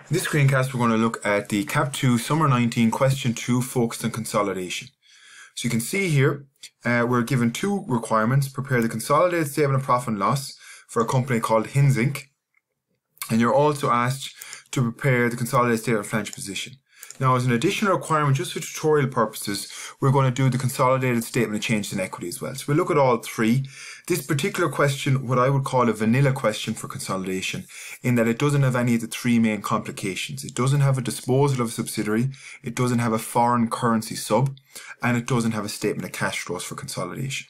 In this screencast, we're going to look at the CAP2 Summer 19 Question 2 focused on consolidation. So you can see here, we're given two requirements: prepare the consolidated statement of profit and loss for a company called Hinz Inc. And you're also asked to prepare the consolidated statement of financial position. Now, as an additional requirement, just for tutorial purposes, we're going to do the consolidated statement of changes in equity as well. So we'll look at all three. This particular question, what I would call a vanilla question for consolidation, in that it doesn't have any of the three main complications. It doesn't have a disposal of a subsidiary, it doesn't have a foreign currency sub, and it doesn't have a statement of cash flows for consolidation.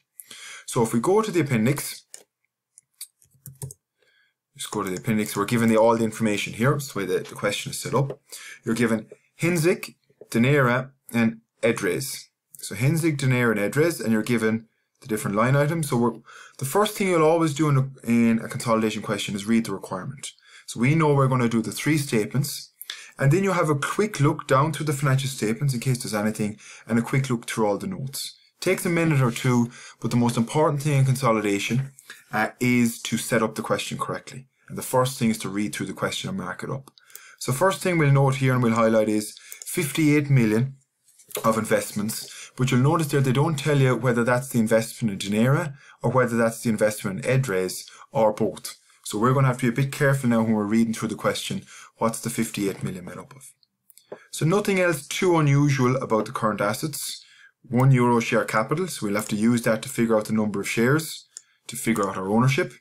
So if we go to the appendix, just go to the appendix, we're given all the information here. That's the way the question is set up. You're given Hinz Inc, Denera, and Edres. So Hinz Inc, Denera, and Edres, and you're given the different line items. So the first thing you'll always do in a consolidation question is read the requirement. So we know we're going to do the three statements, and then you have a quick look down through the financial statements in case there's anything, and a quick look through all the notes. Takes a minute or two, but the most important thing in consolidation is to set up the question correctly. And the first thing is to read through the question and mark it up. So first thing we'll note here and we'll highlight is 58 million of investments, but you'll notice there they don't tell you whether that's the investment in Denera or whether that's the investment in Edres or both. So we're going to have to be a bit careful now when we're reading through the question, what's the 58 million made up of? So nothing else too unusual about the current assets. €1 share capital, so we'll have to use that to figure out the number of shares, to figure out our ownership.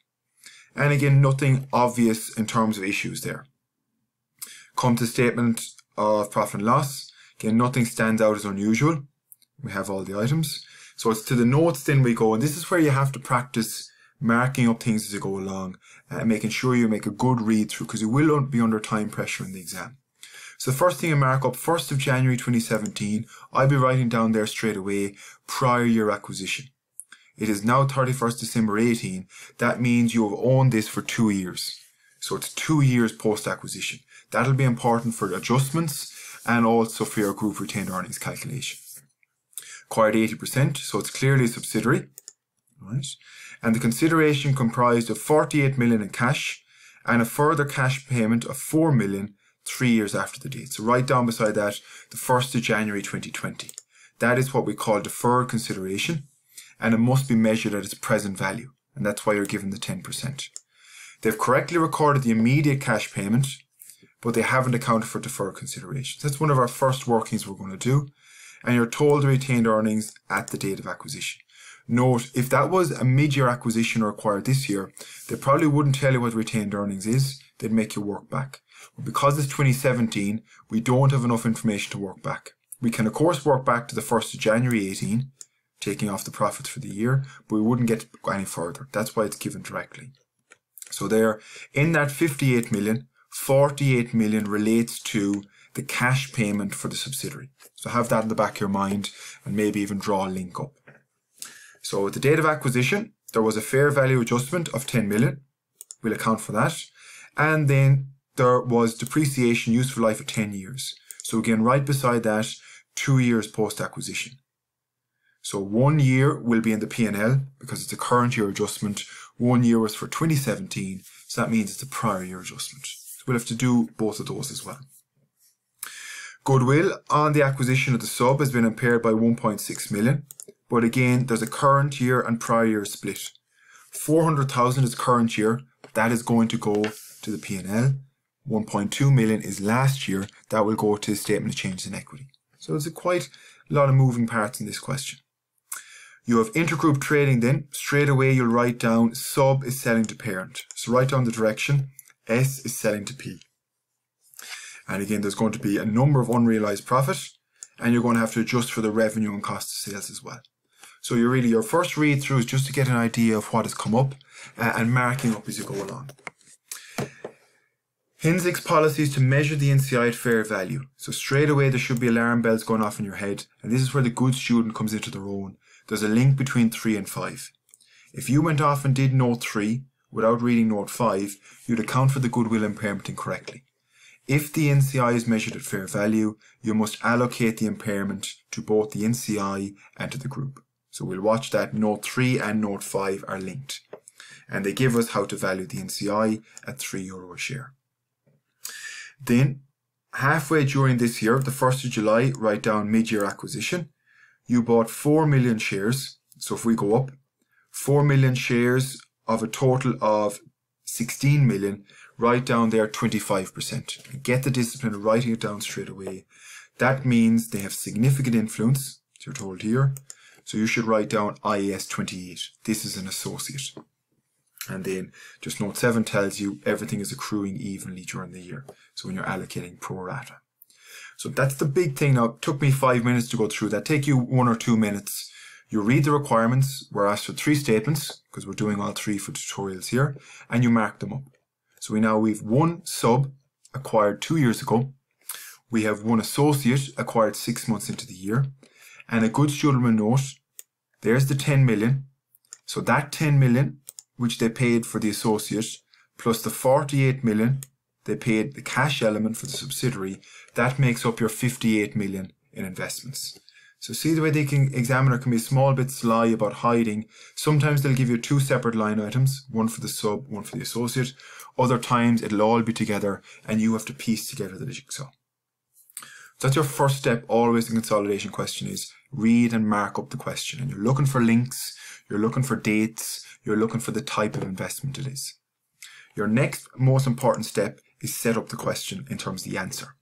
And again, nothing obvious in terms of issues there. Come to statement of profit and loss. Again, nothing stands out as unusual. We have all the items. So it's to the notes then we go, and this is where you have to practice marking up things as you go along and making sure you make a good read through, because you will be under time pressure in the exam. So the first thing I mark up, 1st of January 2017, I'll be writing down there straight away, prior year acquisition. It is now 31st December 18. That means you have owned this for 2 years. So it's 2 years post-acquisition. That'll be important for adjustments and also for your group retained earnings calculation. Acquired 80%, so it's clearly a subsidiary. Right? And the consideration comprised of 48 million in cash and a further cash payment of 4 million 3 years after the date. So right down beside that, the 1st of January 2020. That is what we call deferred consideration, and it must be measured at its present value, and that's why you're given the 10%. They've correctly recorded the immediate cash payment, but they haven't accounted for deferred consideration. That's one of our first workings we're going to do, and you're told the retained earnings at the date of acquisition. Note, if that was a mid-year acquisition or acquired this year, they probably wouldn't tell you what retained earnings is, they'd make you work back. But because it's 2017, we don't have enough information to work back. We can of course work back to the 1st of January 18, taking off the profits for the year, but we wouldn't get any further. That's why it's given directly. So there, in that 58 million, 48 million relates to the cash payment for the subsidiary. So have that in the back of your mind and maybe even draw a link up. So at the date of acquisition, there was a fair value adjustment of 10 million. We'll account for that. And then there was depreciation useful life of 10 years. So again, right beside that, 2 years post-acquisition. So 1 year will be in the P&L because it's a current year adjustment. 1 year was for 2017, so that means it's a prior year adjustment. So we'll have to do both of those as well. Goodwill on the acquisition of the sub has been impaired by 1.6 million. But again, there's a current year and prior year split. 400,000 is current year. That is going to go to the P&L. 1.2 million is last year. That will go to the statement of changes in equity. So there's quite a lot of moving parts in this question. You have intergroup trading then. Straight away you'll write down sub is selling to parent. So write down the direction. S is selling to P. And again, there's going to be a number of unrealized profit, and you're going to have to adjust for the revenue and cost of sales as well. So your first read through is just to get an idea of what has come up and marking up as you go along. Hinz Inc's policy is to measure the NCI at fair value. So straight away there should be alarm bells going off in your head, and this is where the good student comes into their own. There's a link between 3 and 5. If you went off and did note 3 without reading note 5, you'd account for the goodwill impairment incorrectly. If the NCI is measured at fair value, you must allocate the impairment to both the NCI and to the group. So we'll watch that note 3 and note 5 are linked. And they give us how to value the NCI at €3 a share. Then halfway during this year, the 1st of July, write down mid-year acquisition. You bought 4 million shares. So if we go up, 4 million shares of a total of 16 million, write down there 25%. Get the discipline of writing it down straight away. That means they have significant influence, as you're told here. So you should write down IAS 28. This is an associate. And then just note 7 tells you everything is accruing evenly during the year. So when you're allocating pro rata. So that's the big thing. Now, it took me 5 minutes to go through that. Take you 1 or 2 minutes. You read the requirements. We're asked for 3 statements because we're doing all 3 for tutorials here. And you mark them up. So we've 1 sub acquired 2 years ago. We have 1 associate acquired 6 months into the year. And a goods gentleman note. There's the 10 million. So that 10 million, which they paid for the associate, plus the 48 million they paid the cash element for the subsidiary, that makes up your 58 million in investments. So see the way the examiner can be a small bit sly about hiding. Sometimes they'll give you 2 separate line items, 1 for the sub, 1 for the associate. Other times it'll all be together and you have to piece together the jigsaw. So that's your first step always in consolidation question is read and mark up the question. And you're looking for links, you're looking for dates, you're looking for the type of investment it is. Your next most important step is set up the question in terms of the answer.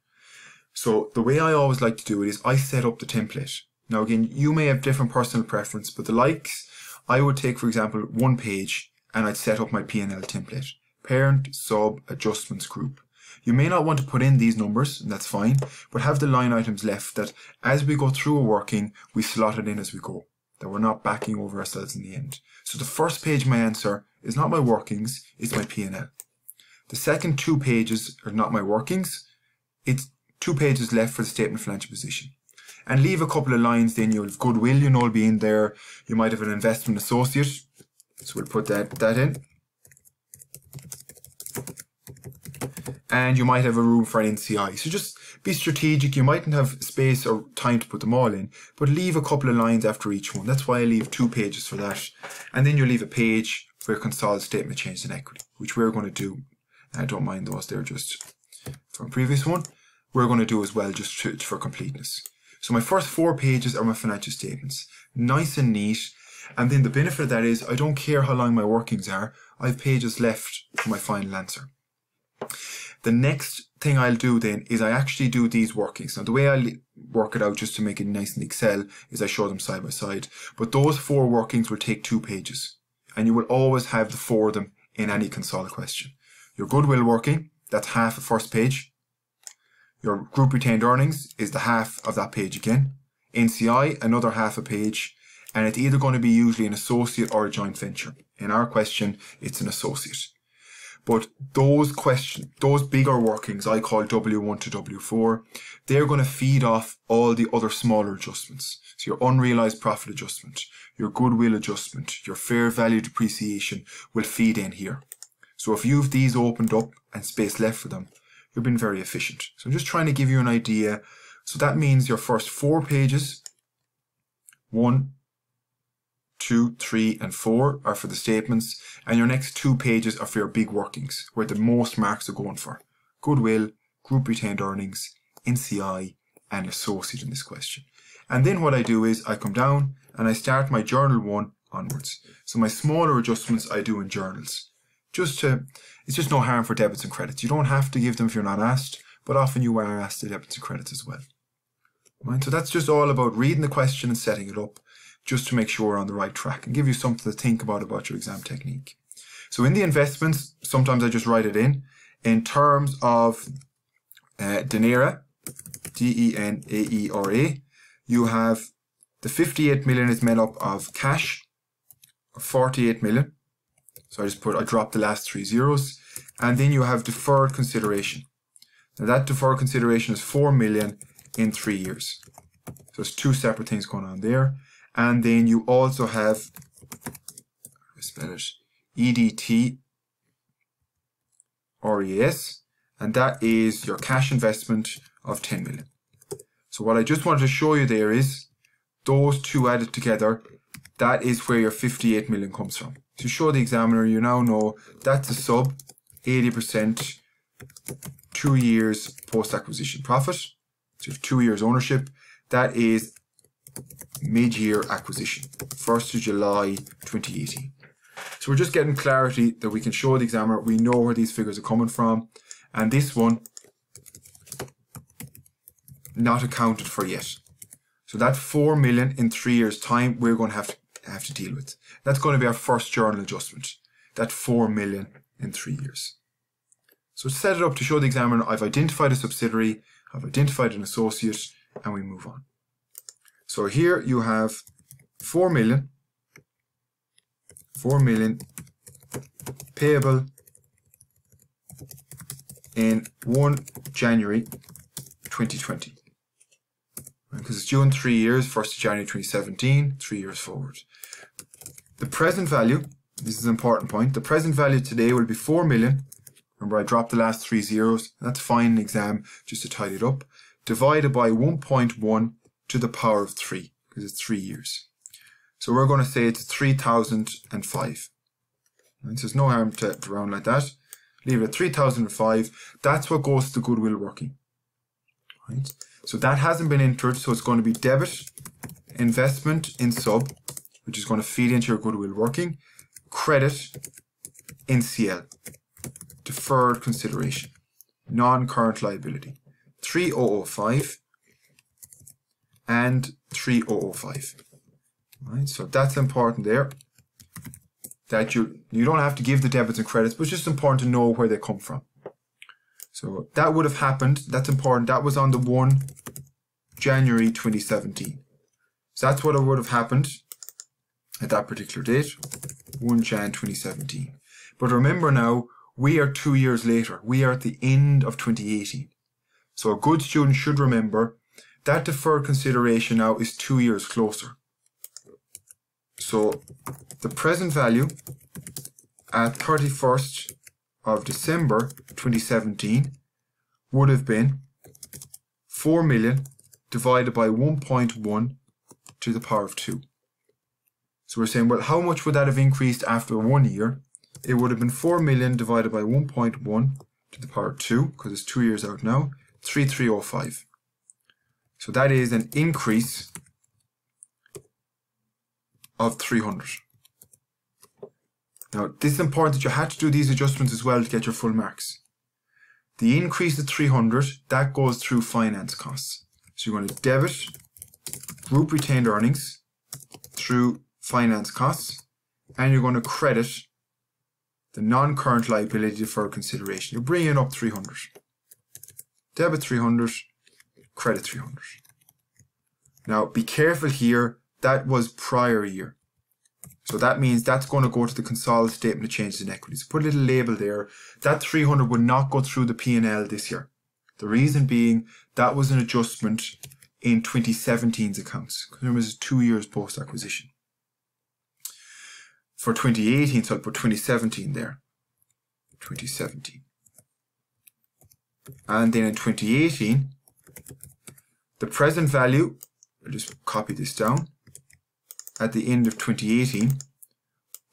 So the way I always like to do it is I set up the template. Now again, you may have different personal preference, but the likes, I would take, for example, 1 page and I'd set up my P&L template. Parent, sub, adjustments group. You may not want to put in these numbers, and that's fine, but have the line items left that as we go through a working, we slot it in as we go. That we're not backing over ourselves in the end. So the first page of my answer is not my workings, it's my P&L. The second 2 pages are not my workings, it's 2 pages left for the statement of financial position. And leave a couple of lines, then you'll have goodwill, you know, will be in there. You might have an investment associate, so we'll put that in. And you might have a room for an NCI. So just be strategic. You mightn't have space or time to put them all in, but leave a couple of lines after each one. That's why I leave 2 pages for that. And then you leave a page for your Consolidated statement of change in equity, which we're going to do. I don't mind those, they're just from a previous one. We're going to do as well just for completeness. So my first 4 pages are my financial statements. Nice and neat. And then the benefit of that is I don't care how long my workings are. I have pages left for my final answer. The next thing I'll do then is I actually do these workings. Now the way I work it out just to make it nice in Excel is I show them side by side. But those 4 workings will take 2 pages. And you will always have the 4 of them in any Consol question. Your goodwill working, that's half a first page. Your group retained earnings is the half of that page again. NCI, another half a page. And it's either going to be usually an associate or a joint venture. In our question, it's an associate. But those bigger workings, I call W1 to W4, they're going to feed off all the other smaller adjustments. So your unrealized profit adjustment, your goodwill adjustment, your fair value depreciation will feed in here. So if you have these opened up and space left for them, you've been very efficient. So I'm just trying to give you an idea. So that means your first 4 pages, 1, 2, 3, and 4 are for the statements, and your next 2 pages are for your big workings, where the most marks are going for. Goodwill, group retained earnings, NCI, and associate in this question. And then what I do is I come down and I start my journal 1 onwards. So my smaller adjustments I do in journals. It's just no harm for debits and credits. You don't have to give them if you're not asked, but often you are asked the debits and credits as well. Right? So that's just all about reading the question and setting it up, just to make sure we're on the right track and give you something to think about your exam technique. So in the investments, sometimes I just write it in terms of Denaera, D-E-N-A-E-R-A, you have the 58 million is made up of cash of 48 million. So I drop the last 3 zeros, and then you have deferred consideration. Now that deferred consideration is 4 million in 3 years. So it's 2 separate things going on there. And then you also have, EDT RES, and that is your cash investment of 10 million. So what I just wanted to show you there is those 2 added together, that is where your 58 million comes from. To show the examiner, you now know that's a sub, 80% 2 years post-acquisition profit. So you have 2 years ownership. That is mid-year acquisition, 1st of July 2018. So we're just getting clarity that we can show the examiner, we know where these figures are coming from, and this one, not accounted for yet. So that 4 million in 3 years' time, we're going to have to deal with. That's going to be our first journal adjustment, that 4 million in 3 years. So to set it up to show the examiner, I've identified a subsidiary, I've identified an associate, and we move on. So here you have 4 million payable in 1 January 2020. Because it's due in 3 years, 1st of January 2017, 3 years forward. The present value, this is an important point, the present value today will be 4 million. Remember, I dropped the last 3 zeros. That's fine in exam, just to tidy it up. Divided by 1.1 to the power of 3, because it's 3 years. So we're going to say it's 3005. Right? So there's no harm to round like that. Leave it at 3005. That's what goes to Goodwill working. Right? So that hasn't been entered, so it's going to be debit, investment in sub, which is going to feed into your Goodwill working, credit, NCL, deferred consideration, non-current liability, 3005 and 3005. Right, so that's important there, that you don't have to give the debits and credits, but it's just important to know where they come from. So that would have happened, that's important, that was on the 1 January 2017. So that's what would have happened at that particular date, 1 Jan 2017. But remember now, we are 2 years later, we are at the end of 2018. So a good student should remember that deferred consideration now is 2 years closer. So the present value at 31st of December 2017 would have been 4 million divided by 1.1 to the power of 2. So we're saying, well, how much would that have increased after 1 year? It would have been 4 million divided by 1.1 to the power of 2, because it's 2 years out now, 3305. So that is an increase of 300. Now, this is important that you had to do these adjustments as well to get your full marks. The increase of 300, that goes through finance costs. So you're going to debit group retained earnings through finance costs, and you're going to credit the non-current liability deferred consideration. You're bringing up 300. Debit 300, credit 300. Now, be careful here, that was prior year. So that means that's going to go to the Consol statement of changes in equity. So put a little label there. That 300 would not go through the P&L this year. The reason being, that was an adjustment in 2017's accounts. Because remember, this is 2 years post-acquisition. For 2018, so I'll put 2017 there. 2017. And then in 2018, the present value, I'll just copy this down, at the end of 2018,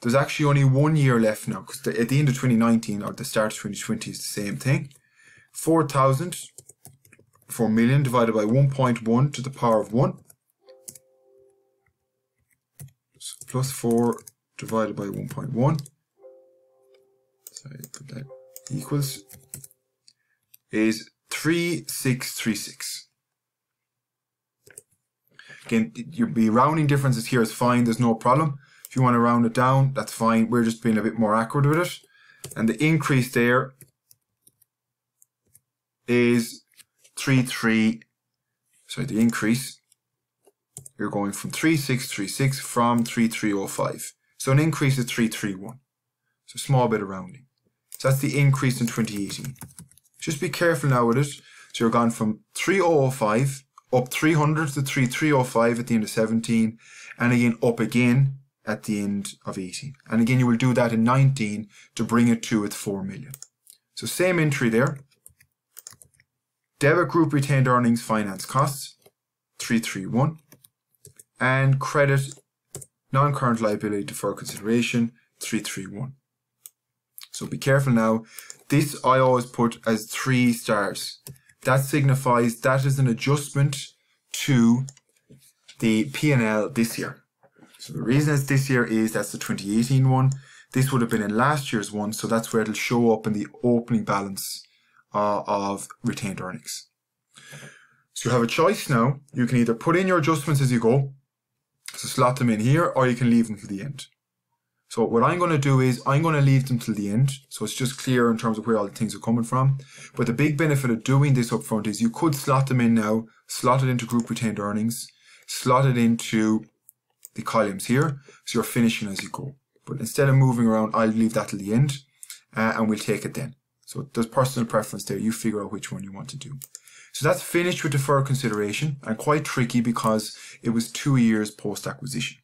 there's actually only 1 year left now, because at the end of 2019 or the start of 2020 is the same thing. 4 million divided by 1.1 to the power of 1. So plus 4 divided by 1.1. Sorry, put that equals, is 3636. Again, you'll be rounding differences here is fine, there's no problem. If you want to round it down, that's fine. We're just being a bit more accurate with it. And the increase there is the increase, you're going from 3636 from 3305. So an increase is 331. So a small bit of rounding. So that's the increase in 2018. Just be careful now with it. So you're gone from 3005 up 300 to 3305 at the end of 17, and again up again at the end of 18. And again, you will do that in 19 to bring it to its 4 million. So same entry there. Debit group retained earnings finance costs, 331. And credit non-current liability deferred consideration, 331. So be careful now. This I always put as 3 stars. That signifies that is an adjustment to the P&L this year. So the reason it's this year is that's the 2018 one. This would have been in last year's one, so that's where it'll show up in the opening balance of retained earnings. So you have a choice now. You can either put in your adjustments as you go, so slot them in here, or you can leave them to the end. So what I'm going to do is I'm going to leave them till the end, so it's just clear in terms of where all the things are coming from. But the big benefit of doing this up front is you could slot them in now, slot it into group retained earnings, slot it into the columns here, so you're finishing as you go. But instead of moving around, I'll leave that till the end, and we'll take it then. So there's personal preference there. You figure out which one you want to do. So that's finished with deferred consideration, and quite tricky because it was 2 years post-acquisition.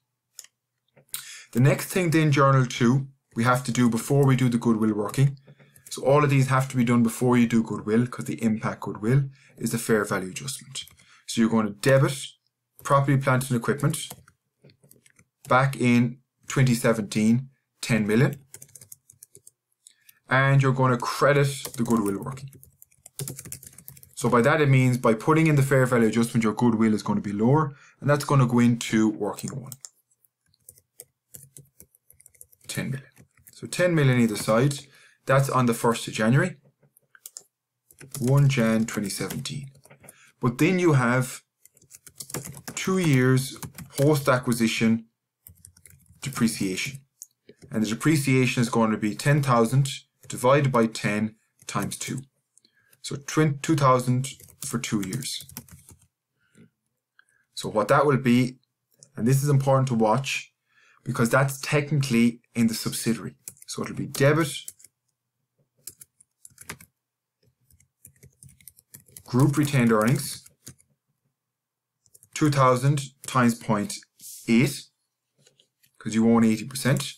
The next thing then, Journal 2, we have to do before we do the goodwill working. So all of these have to be done before you do goodwill, because the impact goodwill is the fair value adjustment. So you're going to debit property, plant and equipment back in 2017, 10 million. And you're going to credit the goodwill working. So by that it means by putting in the fair value adjustment, your goodwill is going to be lower, and that's going to go into working one. 10 million. So 10 million either side. That's on the 1st of January. 1 Jan 2017. But then you have 2 years post-acquisition depreciation. And the depreciation is going to be 10,000 divided by 10 times 2. So 2,000 for 2 years. So what that will be, and this is important to watch, because that's technically in the subsidiary. So it'll be debit group retained earnings 2,000 times 0.8, because you own 80%,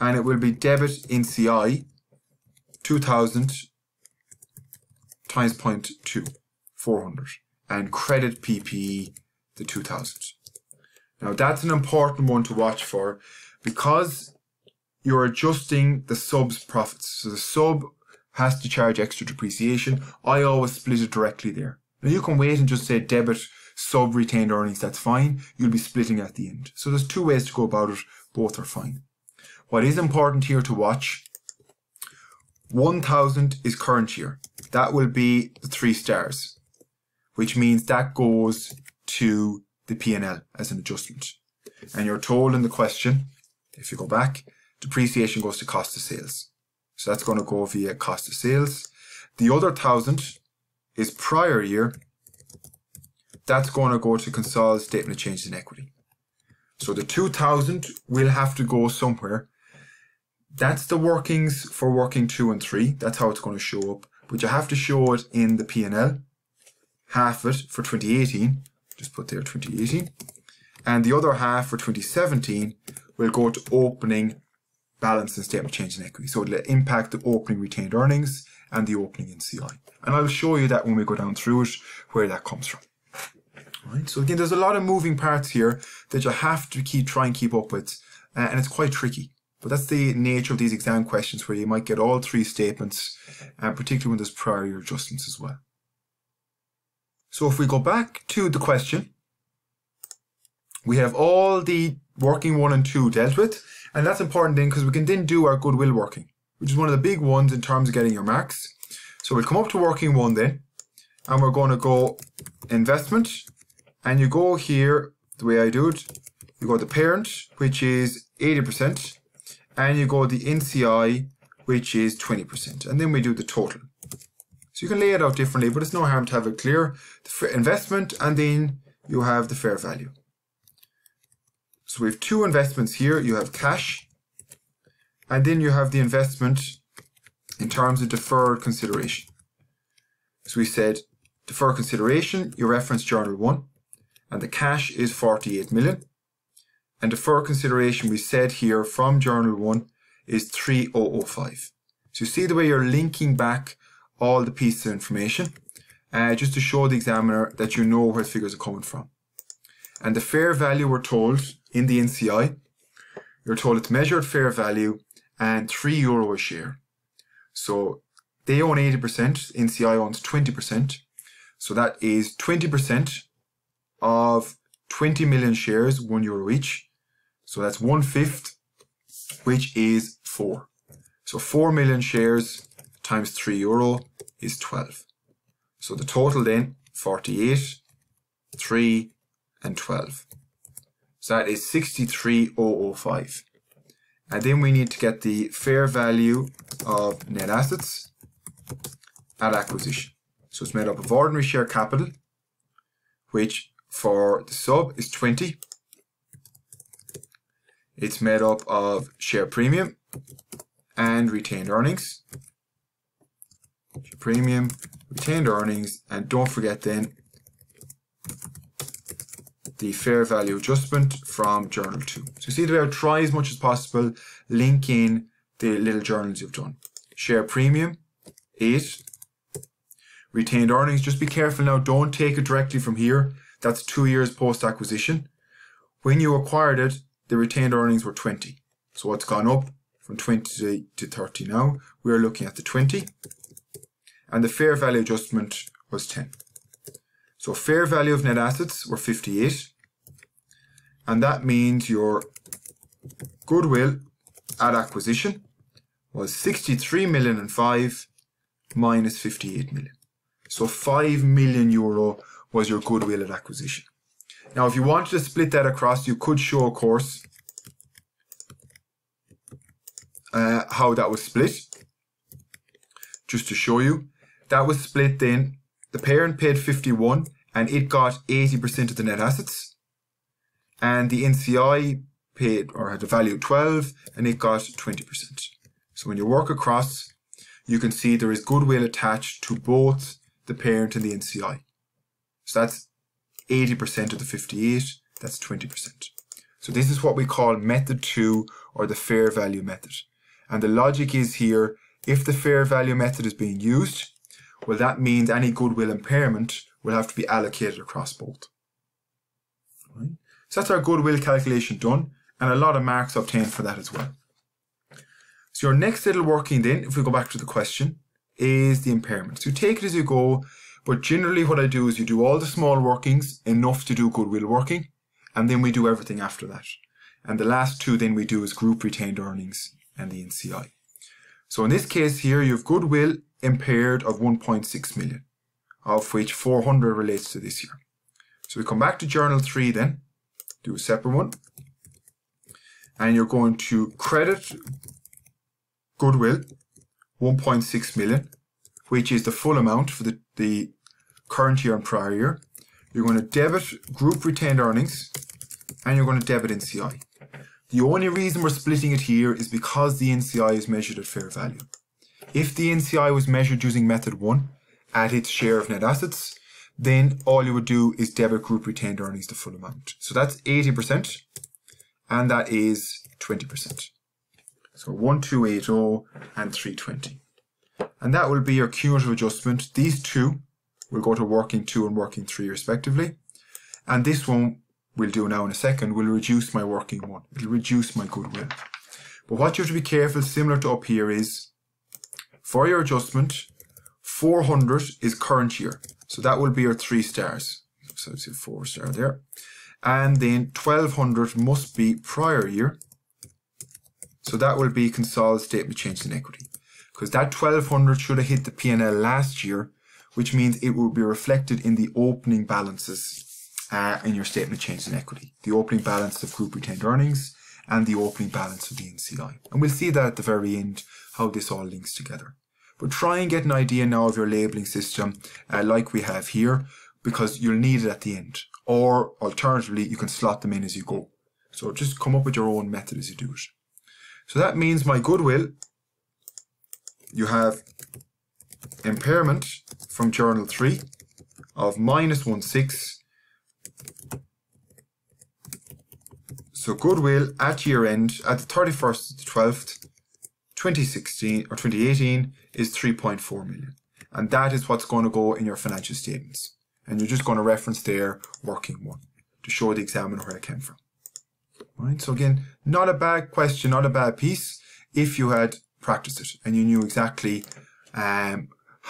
and it will be debit in CI 2,000 times 0.2, 400, and credit PPE the 2,000. Now that's an important one to watch for, because you're adjusting the sub's profits. So the sub has to charge extra depreciation. I always split it directly there. Now you can wait and just say debit sub retained earnings, that's fine. You'll be splitting at the end. So there's 2 ways to go about it, both are fine. What is important here to watch, 1,000 is current year. That will be the 3 stars, which means that goes to the P&L as an adjustment. And you're told in the question, if you go back, depreciation goes to cost of sales. So that's going to go via cost of sales. The other 1,000 is prior year. That's going to go to Consol statement of changes in equity. So the 2,000 will have to go somewhere. That's the workings for working 2 and 3. That's how it's going to show up. But you have to show it in the P&L. Half of it for 2018. Just put there 2018. And the other half for 2017 will go to opening balance and statement of change in equity. So it'll impact the opening retained earnings and the opening NCI. And I'll show you that when we go down through it, where that comes from. Right. So again, there's a lot of moving parts here that you have to try and keep up with, and it's quite tricky. But that's the nature of these exam questions, where you might get all 3 statements, and particularly when there's prior year adjustments as well. So if we go back to the question, we have all the working 1 and 2 dealt with, and that's important then because we can then do our goodwill working, which is one of the big ones in terms of getting your marks. So we'll come up to working 1 then, and we're going to go investment, and you go here, the way I do it, you go the parent, which is 80%, and you go the NCI, which is 20%, and then we do the total. So you can lay it out differently, but it's no harm to have it clear. The investment, and then you have the fair value. So we have 2 investments here. You have cash, and then you have the investment in terms of deferred consideration. So we said deferred consideration, you reference journal 1, and the cash is 48 million. And deferred consideration, we said here from journal 1, is 3005. So you see the way you're linking back all the pieces of information, just to show the examiner that you know where the figures are coming from. And the fair value, we're told in the NCI, you're told it's measured fair value and €3 a share. So they own 80%, NCI owns 20. So that is 20% of 20 million shares, €1 each. So that's 1/5, which is 4. So 4 million shares times €3 is 12. So the total then, 48, 3, and 12. So that is 63,005. And then we need to get the fair value of net assets at acquisition. So it's made up of ordinary share capital, which for the sub is 20. It's made up of share premium and retained earnings. Share premium, retained earnings, and don't forget then the fair value adjustment from journal 2. So you see that I'll try as much as possible link in the little journals you've done. Share premium, 8. Retained earnings, just be careful now, don't take it directly from here. That's 2 years post-acquisition. When you acquired it, the retained earnings were 20. So it's gone up from 20 to 30 now. We're looking at the 20. And the fair value adjustment was 10. So fair value of net assets were 58. And that means your goodwill at acquisition was 63,005,000 minus 58 million. So €5 million was your goodwill at acquisition. Now, if you wanted to split that across, you could show, of course, how that was split. Just to show you, that was split then. The parent paid 51 and it got 80% of the net assets. And the NCI paid or had a value of 12 and it got 20%. So when you work across, you can see there is goodwill attached to both the parent and the NCI. So that's 80% of the 58, that's 20%. So this is what we call method 2 or the fair value method. And the logic is here, if the fair value method is being used, well, that means any goodwill impairment will have to be allocated across both. Right? So that's our goodwill calculation done, and a lot of marks obtained for that as well. So your next little working then, if we go back to the question, is the impairment. So you take it as you go, but generally what I do is you do all the small workings, enough to do goodwill working, and then we do everything after that. And the last two then we do is group retained earnings and the NCI. So in this case here, you have goodwill impaired of 1.6 million, of which 400 relates to this year. So we come back to journal 3 then, do a separate one, and you're going to credit goodwill 1.6 million, which is the full amount for the current year and prior year. You're going to debit group retained earnings, and you're going to debit NCI. The only reason we're splitting it here is because the NCI is measured at fair value. If the NCI was measured using method 1 at its share of net assets, then all you would do is debit group retained earnings the full amount. So that's 80% and that is 20%. So 1280 and 320. And that will be your cumulative adjustment. These two will go to working 2 and working 3 respectively. And this one we'll do now in a second will reduce my working 1. It'll reduce my goodwill. But what you have to be careful, similar to up here, is for your adjustment, 400 is current year. So that will be your 3 stars. So it's a 4 star there. And then 1200 must be prior year. So that will be Consol statement change in equity. Because that 1200 should have hit the P&L last year, which means it will be reflected in the opening balances in your statement change in equity. The opening balance of group retained earnings and the opening balance of the NCI. And we'll see that at the very end, how this all links together. But try and get an idea now of your labeling system like we have here, because you'll need it at the end. Or alternatively, you can slot them in as you go. So just come up with your own method as you do it. So that means my goodwill, you have impairment from journal 3 of minus 16. So goodwill at year end, at the 31st of the 12th, 2016 or 2018 is 3.4 million. And that is what's going to go in your financial statements. And you're just going to reference there working 1 to show the examiner where it came from. Right? So again, not a bad question, not a bad piece if you had practiced it and you knew exactly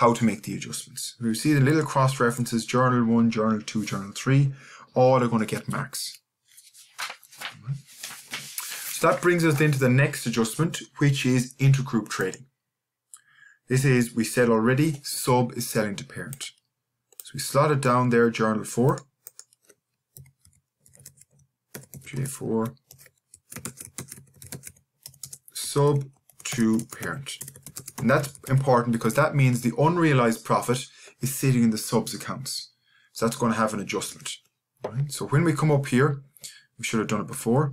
how to make the adjustments. We see the little cross references, journal 1, journal 2, journal 3, all are going to get marks. So that brings us then to the next adjustment, which is intergroup trading. This is, we said already, sub is selling to parent. So we slot it down there, journal 4, J4, sub to parent. And that's important because that means the unrealized profit is sitting in the subs accounts. So that's going to have an adjustment. Right? So when we come up here, we should have done it before.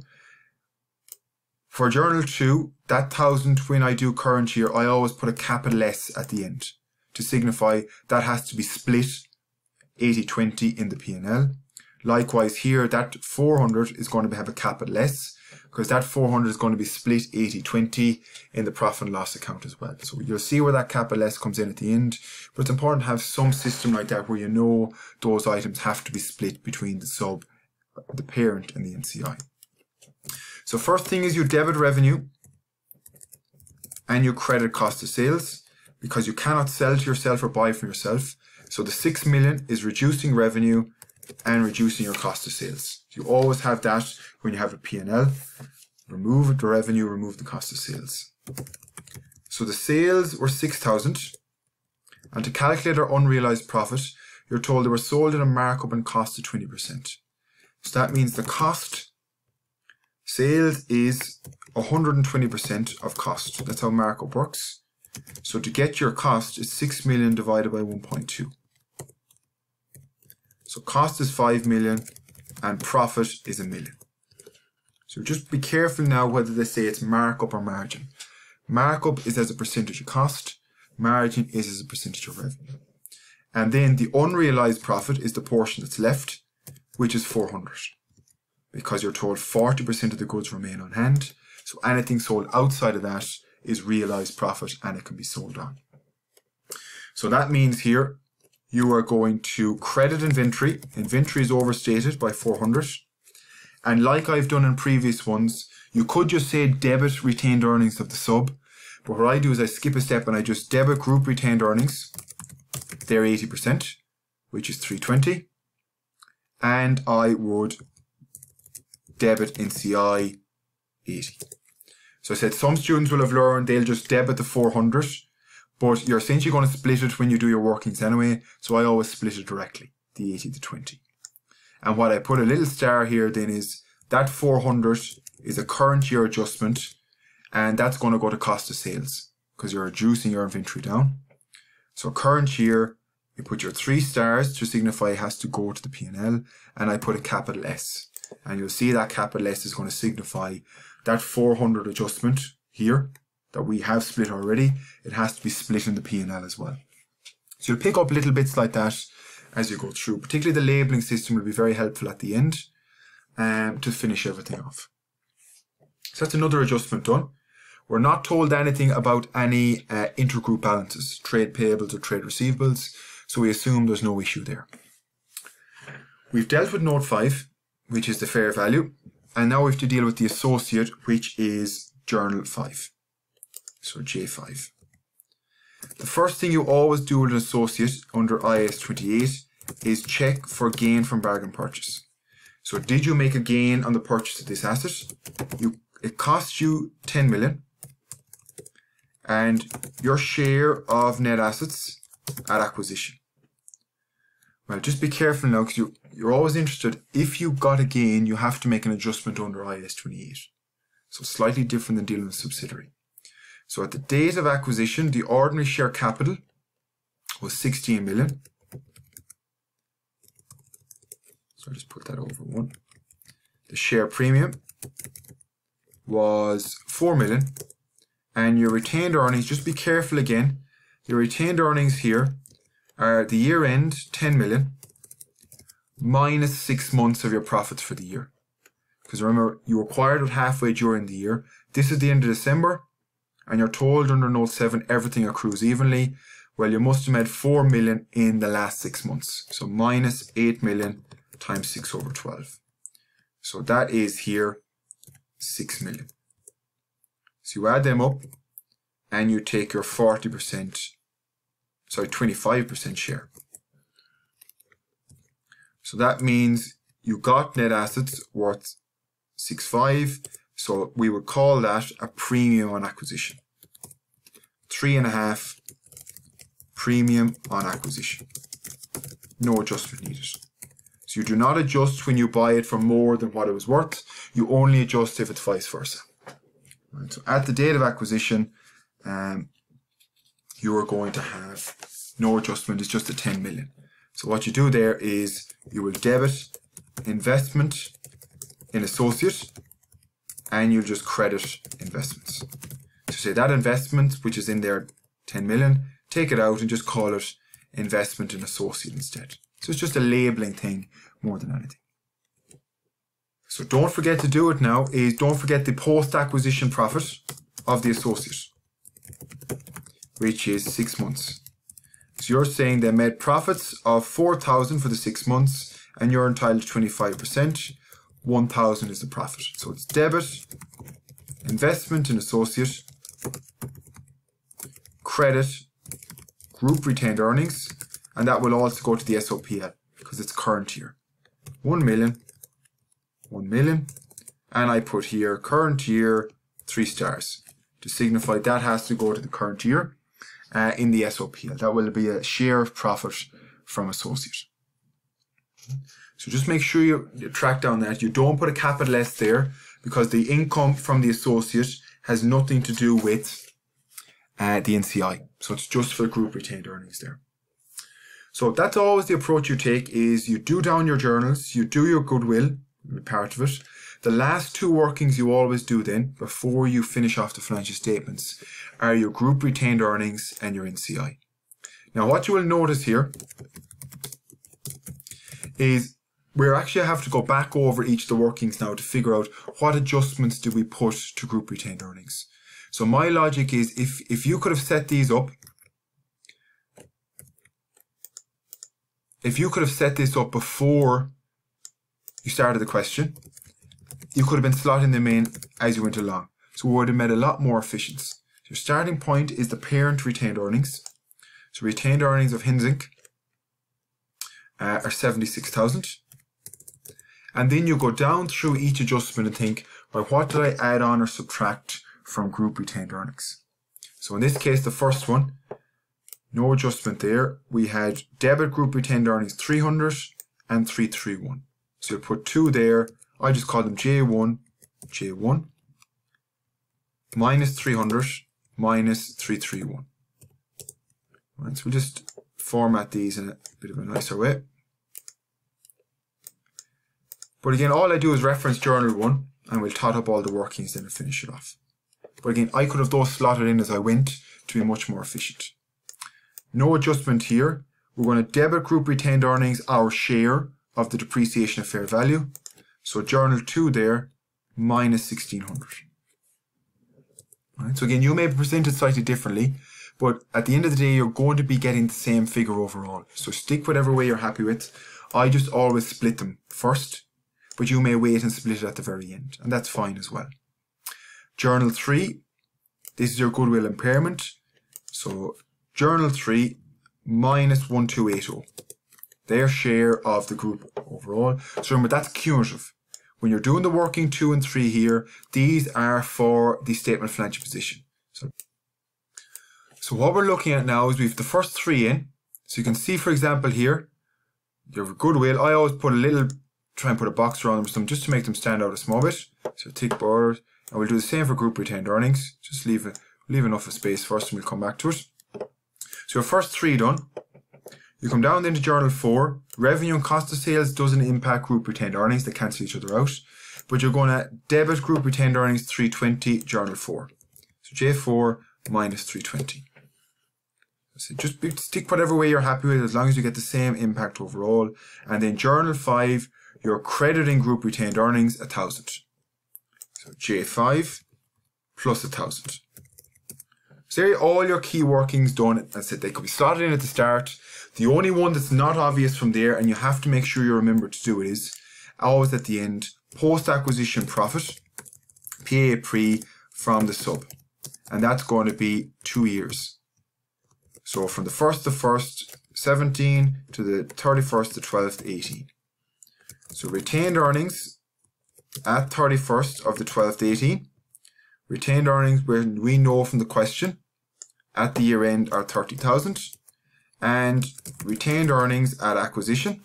For journal 2, that 1,000, when I do current year, I always put a capital S at the end to signify that has to be split 80-20 in the P&L. Likewise here, that 400 is going to have a capital S because that 400 is going to be split 80-20 in the profit and loss account as well. So you'll see where that capital S comes in at the end, but it's important to have some system like that where you know those items have to be split between the sub, the parent and the NCI. So first thing is you debit revenue and you credit cost of sales because you cannot sell to yourself or buy from yourself. So the 6 million is reducing revenue and reducing your cost of sales. You always have that when you have a P&L. Remove the revenue, remove the cost of sales. So the sales were 6,000 and to calculate our unrealized profit, you're told they were sold at a markup and cost of 20%. So that means the cost sales is 120% of cost. That's how markup works. So to get your cost is 6 million divided by 1.2. So cost is 5 million and profit is 1 million. So just be careful now whether they say it's markup or margin. Markup is as a percentage of cost. Margin is as a percentage of revenue. And then the unrealized profit is the portion that's left, which is 400. Because you're told 40% of the goods remain on hand. So anything sold outside of that is realized profit and it can be sold on. So that means here you are going to credit inventory. Inventory is overstated by 400. And like I've done in previous ones, you could just say debit retained earnings of the sub. But what I do is I skip a step and I just debit group retained earnings. They're 80%, which is 320. And I would debit NCI 80. So I said some students will have learned they'll just debit the 400, but you're essentially going to split it when you do your workings anyway. So I always split it directly, the 80 to 20. And what I put a little star here then is that 400 is a current year adjustment, and that's going to go to cost of sales because you're reducing your inventory down. So current year, you put your 3 stars to signify it has to go to the P&L, and I put a capital S. And you'll see that capital S is going to signify that 400 adjustment here that we have split already. It has to be split in the P&L as well. So you'll pick up little bits like that as you go through. Particularly the labeling system will be very helpful at the end to finish everything off. So that's another adjustment done. We're not told anything about any intergroup balances, trade payables or trade receivables. So we assume there's no issue there. We've dealt with note 5. Which is the fair value, and now we have to deal with the associate, which is journal 5, so J5. The first thing you always do with an associate under IAS 28 is check for gain from bargain purchase. So did you make a gain on the purchase of this asset? It cost you 10 million, and your share of net assets at acquisition. Well, just be careful now because you're always interested. If you got a gain, you have to make an adjustment under IAS 28. So slightly different than dealing with subsidiary. So at the date of acquisition, the ordinary share capital was 16 million. So I'll just put that over 1. The share premium was 4 million. And your retained earnings, just be careful again. Your retained earnings here are the year end 10 million minus 6 months of your profits for the year. Because remember, you acquired it halfway during the year. This is the end of December, and you're told under note 7 everything accrues evenly. Well, you must have made 4 million in the last 6 months. So minus 8 million times 6 over 12. So that is here 6 million. So you add them up, and you take your 25% share. So that means you got net assets worth 6.5. So we would call that a premium on acquisition. 3.5 premium on acquisition. No adjustment needed. So you do not adjust when you buy it for more than what it was worth. You only adjust if it's vice versa. Right, so at the date of acquisition, you are going to have no adjustment. It's just a 10 million. So what you do there is you will debit investment in associate, and you'll just credit investments. So say that investment, which is in there 10 million, take it out and just call it investment in associate instead. So it's just a labeling thing more than anything. So don't forget to do it now, is don't forget the post-acquisition profit of the associate, which is 6 months. So you're saying they made profits of 4,000 for the 6 months, and you're entitled to 25%. 1,000 is the profit. So it's debit, investment in associate, credit, group retained earnings, and that will also go to the SOPL because it's current year. 1 million, 1 million, and I put here current year 3 stars to signify that has to go to the current year in the SOPL. That will be a share of profit from associate. So just make sure you track down that. You don't put a capital S there because the income from the associate has nothing to do with the NCI. So it's just for group retained earnings there. So that's always the approach you take, is you do down your journals, you do your goodwill, part of it. The last 2 workings you always do then, before you finish off the financial statements, are your group retained earnings and your NCI. Now what you will notice here is we actually have to go back over each of the workings now to figure out what adjustments do we put to group retained earnings. So my logic is if you could have set these up, if you could have set this up before you started the question, you could have been slotting them in as you went along. So we would have made a lot more efficient. So your starting point is the parent retained earnings. So retained earnings of Hinzink are 76,000. And then you go down through each adjustment and think, well, what did I add on or subtract from group retained earnings? So in this case, the first one, no adjustment there. We had debit group retained earnings 300 and 331. So you put 2 there. I just call them J1, J1, minus 300, minus 331. Right, so we'll just format these in a bit of a nicer way. But again, all I do is reference journal 1, and we'll tot up all the workings then and finish it off. But again, I could have those slotted in as I went to be much more efficient. No adjustment here. We're going to debit group retained earnings, our share of the depreciation of fair value. So journal 2 there, minus 1,600. Right, so again, you may be presented slightly differently, but at the end of the day, you're going to be getting the same figure overall. So stick whatever way you're happy with. I just always split them first, but you may wait and split it at the very end, and that's fine as well. Journal 3, this is your goodwill impairment. So journal 3, minus 1,280. Their share of the group overall. So remember, that's cumulative. When you're doing the working 2 and 3 here, these are for the statement of financial position. So what we're looking at now is we have the first 3 in. So you can see, for example, here, you have goodwill. I always put a little, try and put a box around them, some just to make them stand out a small bit. So tick borders, and we'll do the same for group retained earnings. Just leave enough of space first, and we'll come back to it. So your first 3 done. You come down then to journal 4. Revenue and cost of sales doesn't impact group retained earnings. They cancel each other out. But you're going to debit group retained earnings 320, journal 4. So J4 minus 320. So just stick whatever way you're happy with, as long as you get the same impact overall. And then journal 5, you're crediting group retained earnings 1,000. So J5 plus 1,000. So there are all your key workings done. As I said, they could be slotted in at the start. The only one that's not obvious from there, and you have to make sure you remember to do it, is always at the end, post-acquisition profit, PA pre from the sub. and that's going to be 2 years. So from the 1st of 1st, 17 to the 31st of 12th, 18. So retained earnings at 31st of the 12th, 18. Retained earnings, where we know from the question, at the year end are 30,000. And retained earnings at acquisition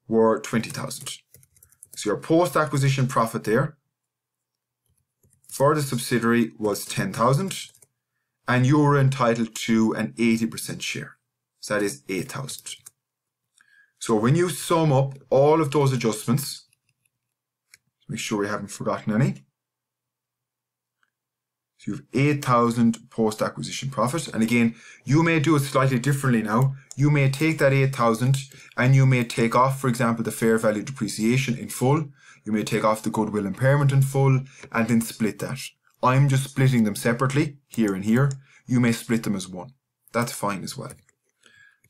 were 20,000. So your post-acquisition profit there for the subsidiary was 10,000, and you were entitled to an 80% share. So that is 8,000. So when you sum up all of those adjustments, make sure we haven't forgotten any. So you have 8,000 post-acquisition profit. And again, you may do it slightly differently now. You may take that 8,000 and you may take off, for example, the fair value depreciation in full. You may take off the goodwill impairment in full and then split that. I'm just splitting them separately, here and here. You may split them as one. That's fine as well.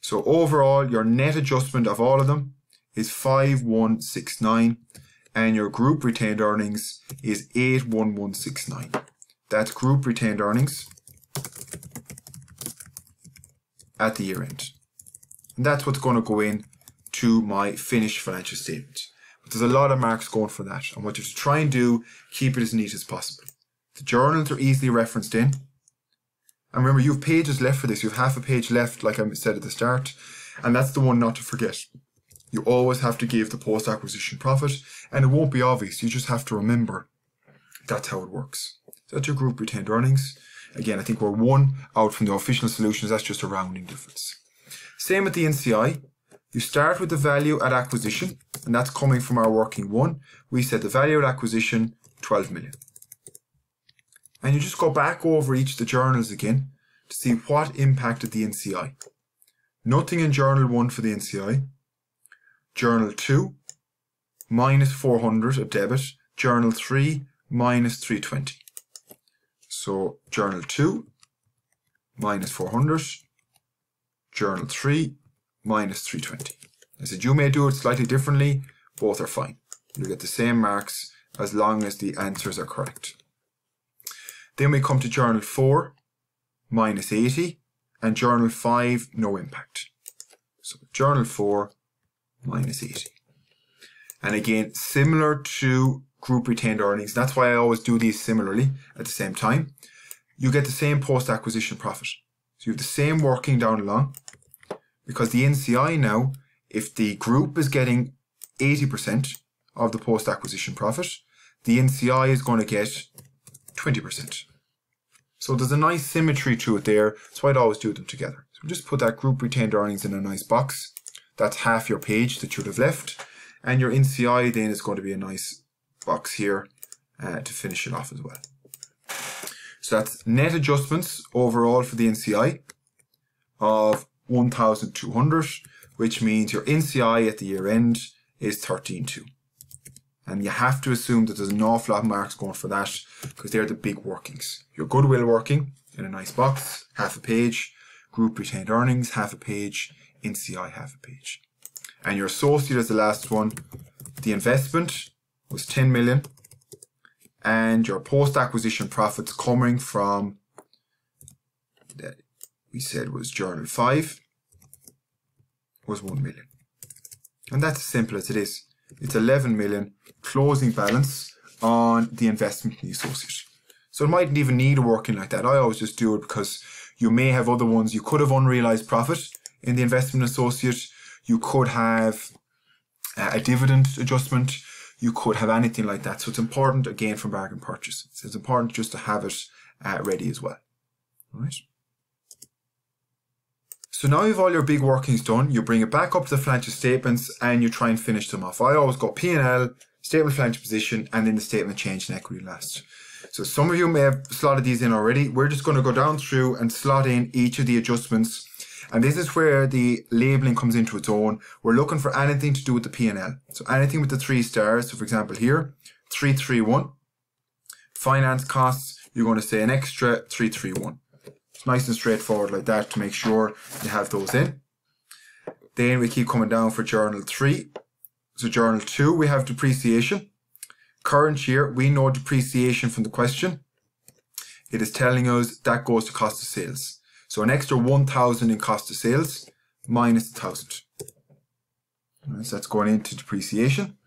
So overall, your net adjustment of all of them is 5,169, and your group retained earnings is 8,1169. That's group retained earnings at the year end. And that's what's going to go in to my finished financial statement. But there's a lot of marks going for that. And what you have to try and do, keep it as neat as possible. The journals are easily referenced in. And remember, you have pages left for this. You have half a page left, like I said at the start. And that's the one not to forget. You always have to give the post-acquisition profit. And it won't be obvious. You just have to remember that's how it works. So that's your group retained earnings. Again, I think we're one out from the official solutions. That's just a rounding difference. Same with the NCI. You start with the value at acquisition, and that's coming from our working one. We said the value at acquisition, 12 million. And you just go back over each of the journals again to see what impacted the NCI. Nothing in journal 1 for the NCI. Journal 2, minus 400 of debit. Journal 3, minus 320. So journal 2, minus 400. Journal 3, minus 320. I said you may do it slightly differently. Both are fine. You'll get the same marks as long as the answers are correct. Then we come to journal 4, minus 80, and journal 5, no impact. So journal 4, minus 80. And again, similar to group retained earnings, that's why I always do these similarly at the same time. You get the same post-acquisition profit. So you have the same working down along, because the NCI now, if the group is getting 80% of the post-acquisition profit, the NCI is going to get 20%. So there's a nice symmetry to it there. That's why I'd always do them together. So just put that group retained earnings in a nice box. That's half your page that you would have left. And your NCI then is going to be a nice box here to finish it off as well. So that's net adjustments overall for the NCI of 1,200, which means your NCI at the year end is 13,200. And you have to assume that there's an awful lot of marks going for that because they're the big workings. Your goodwill working in a nice box, half a page. Group retained earnings, half a page. NCI, half a page. And your associate is the last one. The investment was 10 million. And your post-acquisition profits coming from, that we said was journal 5, was 1 million. And that's as simple as it is. It's 11 million closing balance on the investment in the associate. So it mightn't even need a working like that. I always just do it because you may have other ones. You could have unrealized profit in the investment associate. You could have a dividend adjustment. You could have anything like that. So it's important, again, for bargain purchase. So it's important just to have it ready as well. All right. So now you have all your big workings done. You bring it back up to the financial statements and you try and finish them off. I always go P&L, statement of financial position, and then the statement of change in equity last. So some of you may have slotted these in already. We're just going to go down through and slot in each of the adjustments. And this is where the labeling comes into its own. We're looking for anything to do with the P&L. So anything with the 3 stars. So for example here, 331. Finance costs, you're going to say an extra 331. It's nice and straightforward like that to make sure you have those in. Then we keep coming down for journal 3. So journal 2, we have depreciation. Current year, we know depreciation from the question. it is telling us that goes to cost of sales. So an extra 1,000 in cost of sales minus 1,000. Right, so that's going into depreciation.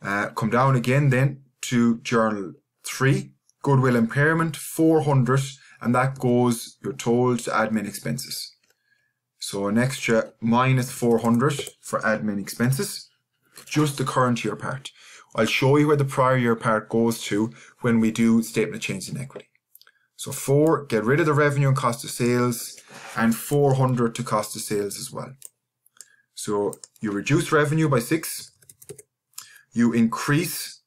Come down again then to journal 3, goodwill impairment 400, and that goes, you're told, to admin expenses. So an extra minus 400 for admin expenses, just the current year part. I'll show you where the prior year part goes to when we do statement of change in equity. So 4, get rid of the revenue and cost of sales, and 400 to cost of sales as well. So you reduce revenue by 6, you increase,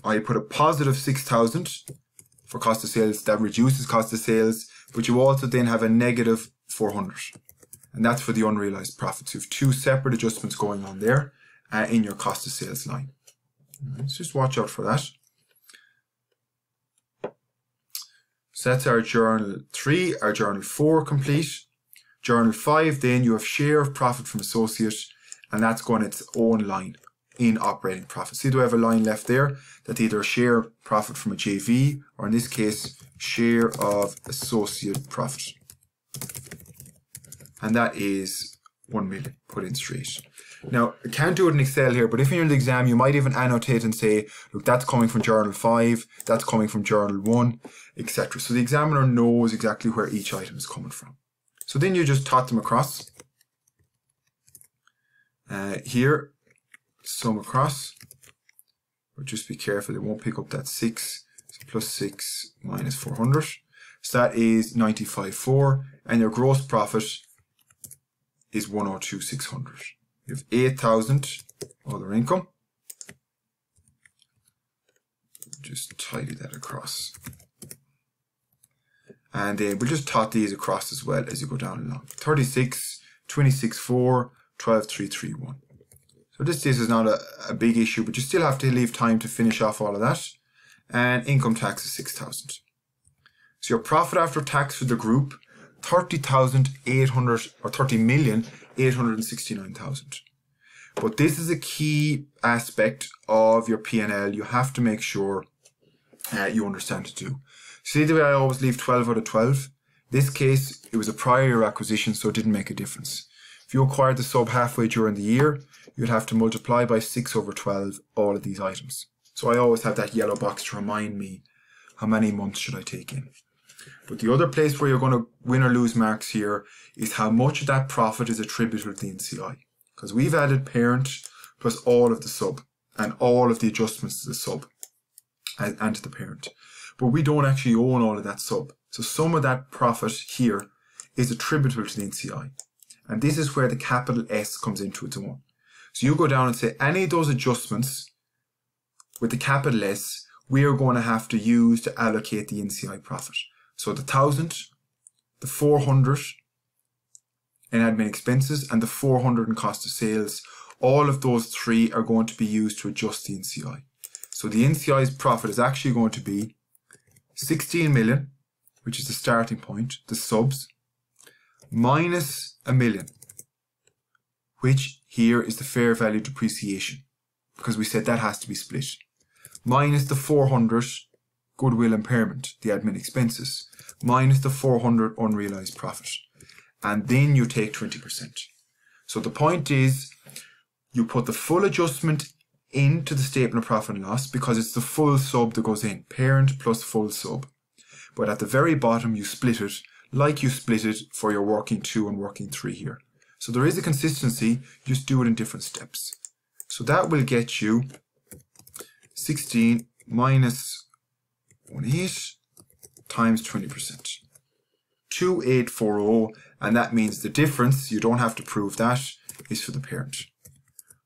I put a positive 6,000 for cost of sales, that reduces cost of sales, but you also then have a negative 400. And that's for the unrealized profits. You have 2 separate adjustments going on there in your cost of sales line. Let's just watch out for that. So that's our journal 3, our journal 4 complete. Journal 5, then you have share of profit from associate, and that's going its own line in operating profit. See, do I have a line left there? That's either share profit from a JV, or in this case, share of associate profit. And that is 1 million put in straight. Now, I can't do it in Excel here, but if you're in the exam, you might even annotate and say, look, that's coming from journal 5, that's coming from journal 1, etc. So the examiner knows exactly where each item is coming from. So then you just tot them across. Here, sum across. But just be careful, it won't pick up that 6. So plus 6 minus 400. So that is 95.4, and your gross profit is 102,600. You have 8,000 other income. Just tidy that across. And then we'll just tot these across as well as you go down along. 36, 26.4, 12,331. So this is not a big issue, but you still have to leave time to finish off all of that. And income tax is 6,000. So your profit after tax for the group, 30,800 or 30,869,000. But this is a key aspect of your P&L. You have to make sure you understand to do. See the way I always leave 12 out of 12? This case, it was a prior year acquisition, so it didn't make a difference. If you acquired the sub halfway during the year, you'd have to multiply by 6 over 12 all of these items. So I always have that yellow box to remind me how many months should I take in. But the other place where you're going to win or lose marks here is how much of that profit is attributable to the NCI. Because we've added parent plus all of the sub and all of the adjustments to the sub and to the parent. But we don't actually own all of that sub. So some of that profit here is attributable to the NCI. And this is where the capital S comes into its own. So you go down and say any of those adjustments with the capital S, we are going to have to use to allocate the NCI profit. So the 1,000, the 400 in admin expenses, and the 400 in cost of sales, all of those 3 are going to be used to adjust the NCI. So the NCI's profit is actually going to be 16 million, which is the starting point, the subs, minus 1 million, which here is the fair value depreciation, because we said that has to be split, minus the 400 goodwill impairment, the admin expenses, minus the 400 unrealized profit. And then you take 20%. So the point is, you put the full adjustment into the statement of profit and loss because it's the full sub that goes in, parent plus full sub. But at the very bottom, you split it like you split it for your working 2 and working 3 here. So there is a consistency, just do it in different steps. So that will get you 16 minus 18 times 20%. 2840, and that means the difference, you don't have to prove that, is for the parent.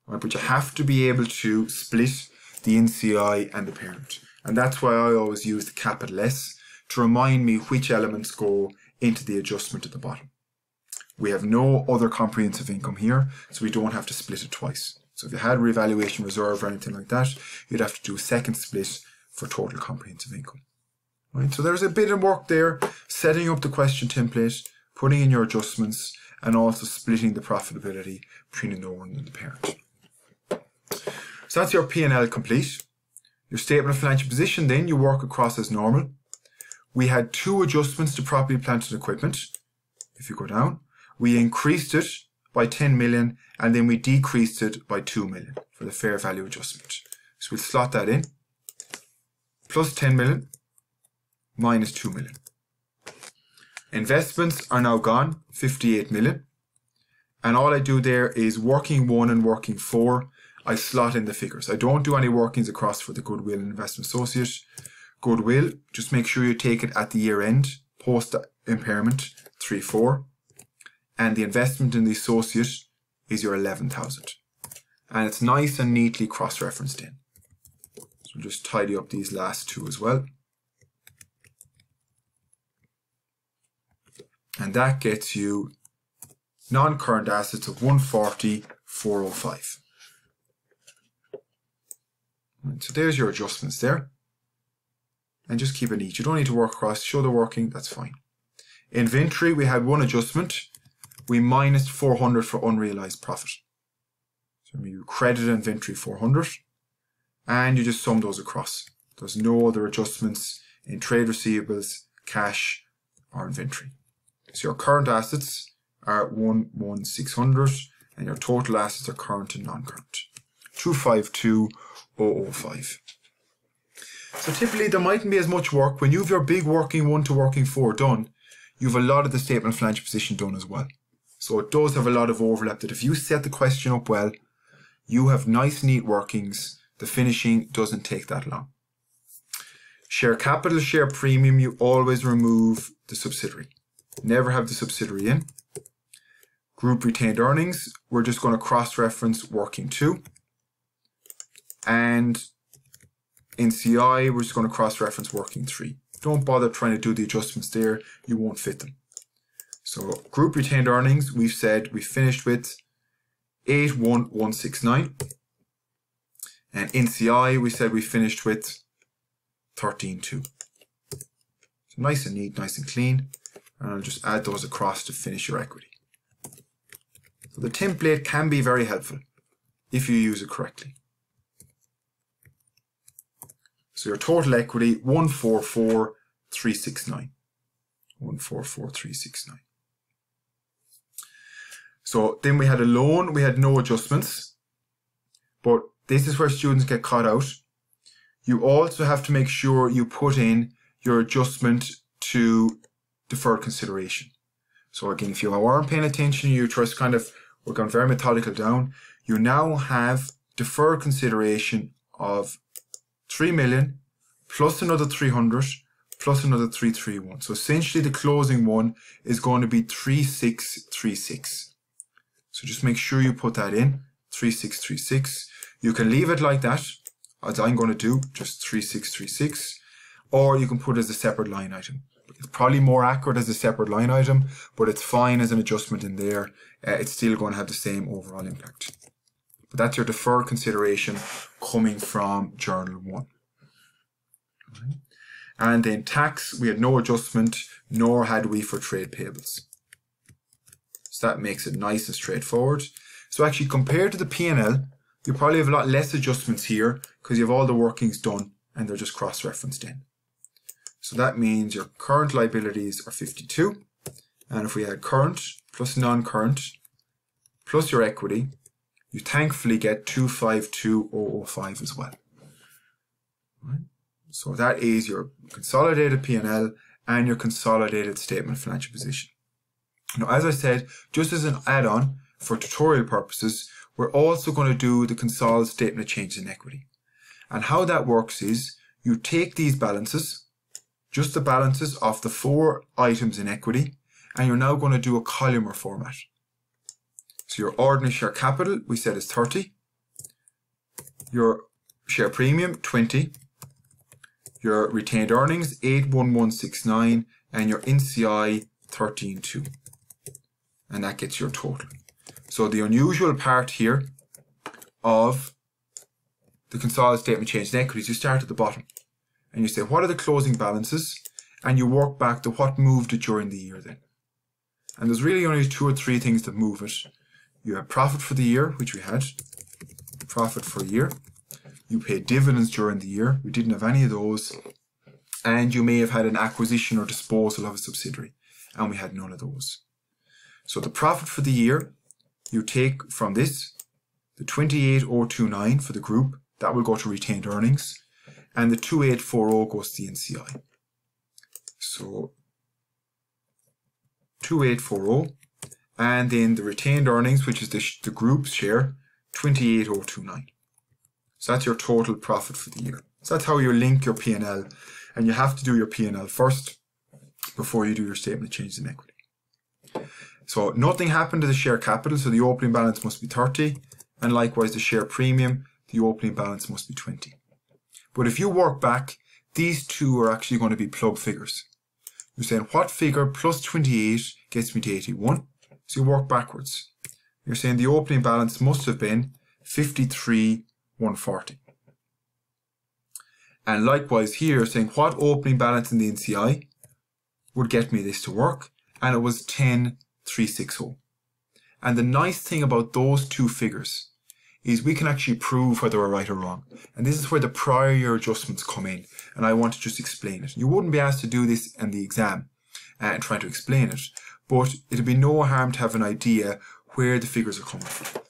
Right, but you have to be able to split the NCI and the parent. And that's why I always use the capital S to remind me which elements go into the adjustment at the bottom. We have no other comprehensive income here, so we don't have to split it twice. So if you had revaluation reserve or anything like that, you'd have to do a second split for total comprehensive income. Right, so there's a bit of work there, setting up the question template, putting in your adjustments, and also splitting the profitability between the owner and the parent. So that's your P&L complete. Your statement of financial position, then you work across as normal. We had 2 adjustments to property, plant and equipment. If you go down, we increased it by 10 million and then we decreased it by 2 million for the fair value adjustment. So we'll slot that in. Plus 10 million minus 2 million. Investments are now gone, 58 million. And all I do there is working 1 and working 4. I slot in the figures. I don't do any workings across for the Goodwill and Investment Associate. Goodwill, just make sure you take it at the year end, post impairment, 3.4. And the investment in the associate is your 11,000. And it's nice and neatly cross-referenced in. So we'll just tidy up these last 2 as well. And that gets you non-current assets of 140,405. Right, so there's your adjustments there. And just keep it neat. You don't need to work across, show the working, that's fine. Inventory, we had 1 adjustment. We minus 400 for unrealized profit. So you credit inventory 400 and you just sum those across. There's no other adjustments in trade receivables, cash or inventory. So your current assets are 11600 and your total assets are current and non-current. 252,005. So typically there mightn't be as much work. When you have your big working 1 to working 4 done, you have a lot of the statement of financial position done as well. So it does have a lot of overlap that if you set the question up well, you have nice neat workings. The finishing doesn't take that long. Share capital, share premium, you always remove the subsidiary. Never have the subsidiary in. Group retained earnings, we're just going to cross-reference working 2. And in CI, we're just going to cross-reference working 3. Don't bother trying to do the adjustments there, you won't fit them. So group retained earnings, we've said we finished with 81169. And in CI, we said we finished with 13.2. So nice and neat, nice and clean. And I'll just add those across to finish your equity. So the template can be very helpful if you use it correctly. So your total equity, 144,369. 144,369. So then we had a loan, we had no adjustments, but this is where students get caught out. You also have to make sure you put in your adjustment to deferred consideration. So again, if you weren't paying attention, you just kind of were going very methodical down, you now have deferred consideration of 3 million plus another 300 plus another 331. So essentially the closing one is going to be 3636. So just make sure you put that in, 3636. You can leave it like that, as I'm going to do, just 3636, or you can put it as a separate line item. It's probably more accurate as a separate line item, but it's fine as an adjustment in there. It's still going to have the same overall impact. But that's your deferred consideration coming from Journal 1. Okay. And then tax, we had no adjustment, nor had we for trade payables. So that makes it nice and straightforward. So actually compared to the P&L, you probably have a lot less adjustments here because you have all the workings done and they're just cross-referenced in. So that means your current liabilities are 52. And if we add current plus non-current plus your equity, you thankfully get 252,005 as well. Right? So that is your consolidated P&L and your consolidated statement of financial position. Now, as I said, just as an add-on for tutorial purposes, we're also going to do the Consol statement of changes in equity. And how that works is you take these balances, just the balances of the 4 items in equity, and you're now going to do a columnar format. So your ordinary share capital, we said, is 30. Your share premium, 20. Your retained earnings, 81169, and your NCI, 13.2. And that gets your total. So the unusual part here of the Consolidated statement of change in equities, you start at the bottom and you say, what are the closing balances? And you work back to what moved it during the year then. And there's really only 2 or 3 things that move it. You have profit for the year, which we had. Profit for a year. you paid dividends during the year, we didn't have any of those, and you may have had an acquisition or disposal of a subsidiary, and we had none of those. So the profit for the year, you take from this, the 28,029 for the group, that will go to retained earnings, and the 2840 goes to the NCI. So 2840, and then the retained earnings, which is the group's share, 28,029. So that's your total profit for the year. So that's how you link your P&L, and you have to do your P&L first before you do your statement of changes in equity. So nothing happened to the share capital, so the opening balance must be 30, and likewise the share premium, the opening balance must be 20. But if you work back, these two are actually going to be plug figures. You're saying what figure plus 28 gets me to 81? So you work backwards. You're saying the opening balance must have been 53,140. And likewise here, you're saying what opening balance in the NCI would get me this to work? And it was 10,360. And the nice thing about those two figures is we can actually prove whether we're right or wrong. And this is where the prior year adjustments come in. And I want to just explain it. You wouldn't be asked to do this in the exam and try to explain it, but it'd be no harm to have an idea where the figures are coming from.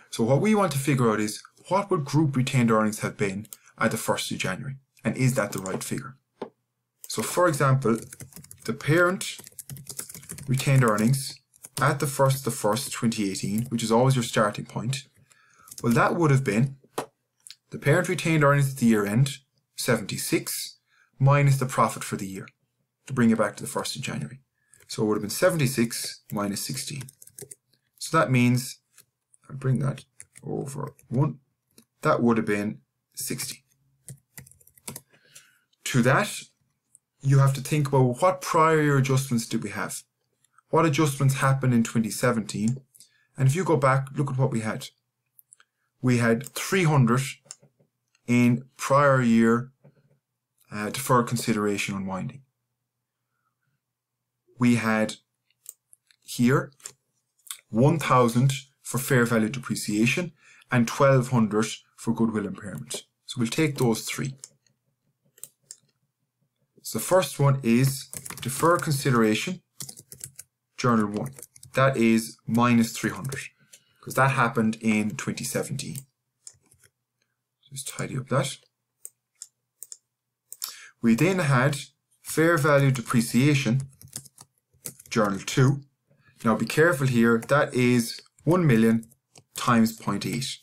So what we want to figure out is what would group retained earnings have been at the 1st of January? And is that the right figure? So for example, the parent retained earnings at the 1st of the 1st, 2018, which is always your starting point, well, that would have been the parent retained earnings at the year end, 76, minus the profit for the year, to bring it back to the 1st of January. So it would have been 76 minus 16. So that means, I'll bring that over 1, that would have been 60. To that, you have to think about what prior year adjustments did we have? What adjustments happened in 2017? And if you go back, look at what we had. We had 300 in prior year deferred consideration unwinding. We had here 1,000 for fair value depreciation and 1,200 for goodwill impairment. So we'll take those three. So the first one is deferred consideration, journal 1. That is minus 300, because that happened in 2017. Just tidy up that. We then had fair value depreciation, journal 2. Now be careful here, that is 1 million times 0.8.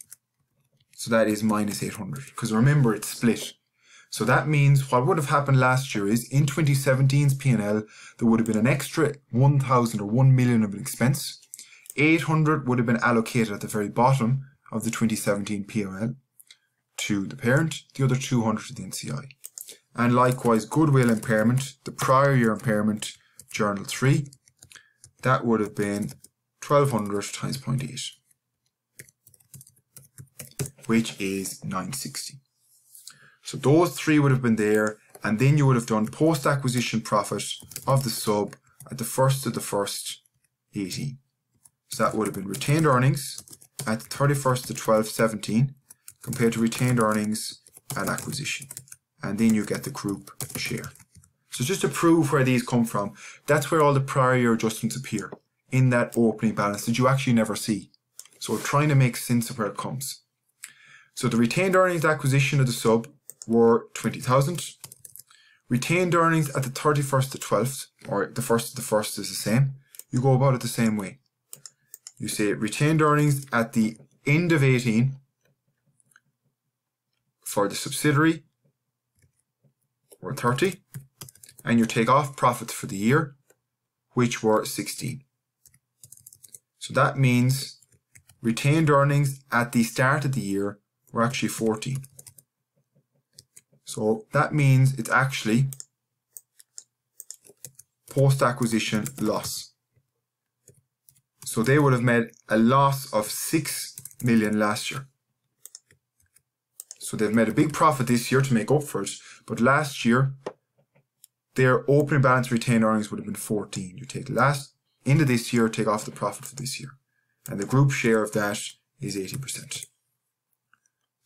So that is minus 800, because remember it's split. So that means what would have happened last year is in 2017's P&L, there would have been an extra 1,000 or 1 million of an expense. 800 would have been allocated at the very bottom of the 2017 P&L to the parent, the other 200 to the NCI. And likewise, goodwill impairment, the prior year impairment, journal 3, that would have been 1,200 times 0.8, which is 960. So those three would have been there, and then you would have done post-acquisition profit of the sub at the 1st of the 1st, 18. So that would have been retained earnings at the 31st of 12, 17, compared to retained earnings at acquisition. And then you get the group share. So just to prove where these come from, that's where all the prior year adjustments appear, in that opening balance that you actually never see. So we're trying to make sense of where it comes. So the retained earnings acquisition of the sub were 20,000. Retained earnings at the 31st of 12th, or the 1st of the 1st is the same. You go about it the same way. You say retained earnings at the end of 18 for the subsidiary were 30, and you take off profits for the year, which were 16. So that means retained earnings at the start of the year were actually 14. So that means it's actually post-acquisition loss. So they would have made a loss of 6 million last year. So they've made a big profit this year to make up for it, but last year their opening balance retained earnings would have been 14. You take last into this year, take off the profit for this year, and the group share of that is 80%.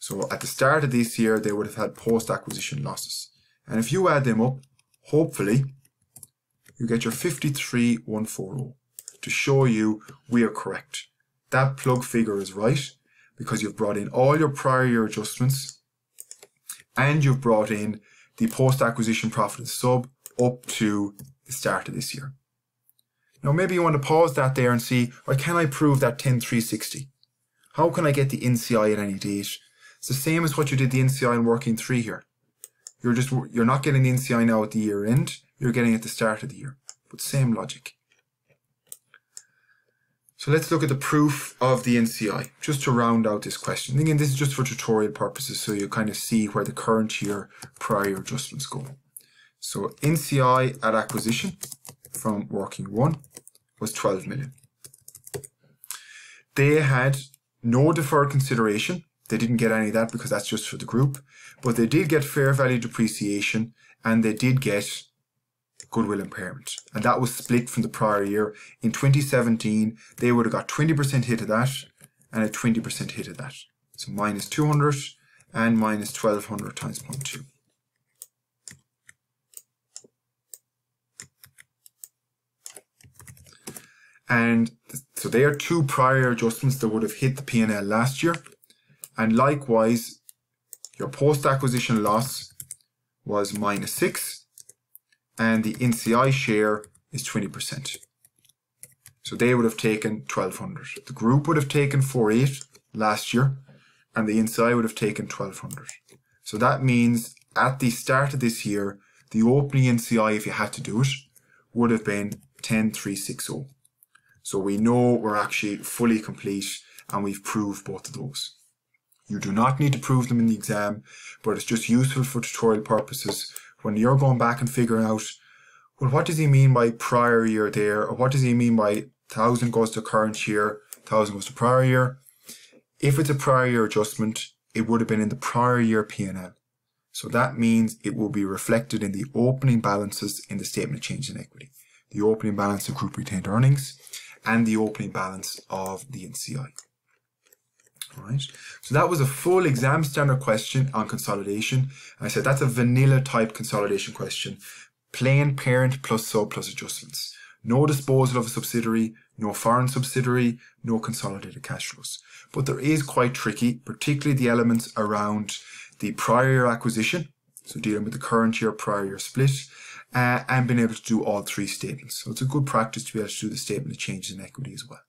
So at the start of this year, they would have had post-acquisition losses. And if you add them up, hopefully, you get your 53,140 to show you we are correct. That plug figure is right because you've brought in all your prior year adjustments and you've brought in the post-acquisition profit of the sub up to the start of this year. Now maybe you want to pause that there and see, or can I prove that 10,360? How can I get the NCI at any date? It's the same as what you did the NCI in working 3 here. You're not getting the NCI now at the year end, you're getting it at the start of the year. But same logic. So let's look at the proof of the NCI, just to round out this question. Again, this is just for tutorial purposes, so you kind of see where the current year prior year adjustments go. So NCI at acquisition from working 1 was 12 million. They had no deferred consideration. They didn't get any of that because that's just for the group, but they did get fair value depreciation and they did get goodwill impairment, and that was split from the prior year. In 2017, they would have got 20% hit of that and a 20% hit of that. So minus 200 and minus 1200 times 0.2. And so they are 2 prior adjustments that would have hit the P&L last year. And likewise, your post-acquisition loss was minus 6. And the NCI share is 20%. So they would have taken 1,200. The group would have taken 4,800 last year, and the NCI would have taken 1,200. So that means at the start of this year, the opening NCI, if you had to do it, would have been 10,360. So we know we're actually fully complete, and we've proved both of those. You do not need to prove them in the exam, but it's just useful for tutorial purposes when you're going back and figuring out, well, what does he mean by prior year there? Or what does he mean by 1,000 goes to current year, 1,000 goes to prior year? If it's a prior year adjustment, it would have been in the prior year P&L. So that means it will be reflected in the opening balances in the statement of change in equity. The opening balance of group retained earnings and the opening balance of the NCI. Right. So that was a full exam standard question on consolidation. I said that's a vanilla type consolidation question. Plain parent plus sub plus adjustments. No disposal of a subsidiary, no foreign subsidiary, no consolidated cash flows. But there is quite tricky, particularly the elements around the prior year acquisition, so dealing with the current year prior year split, and being able to do all 3 statements. So it's a good practice to be able to do the statement of changes in equity as well.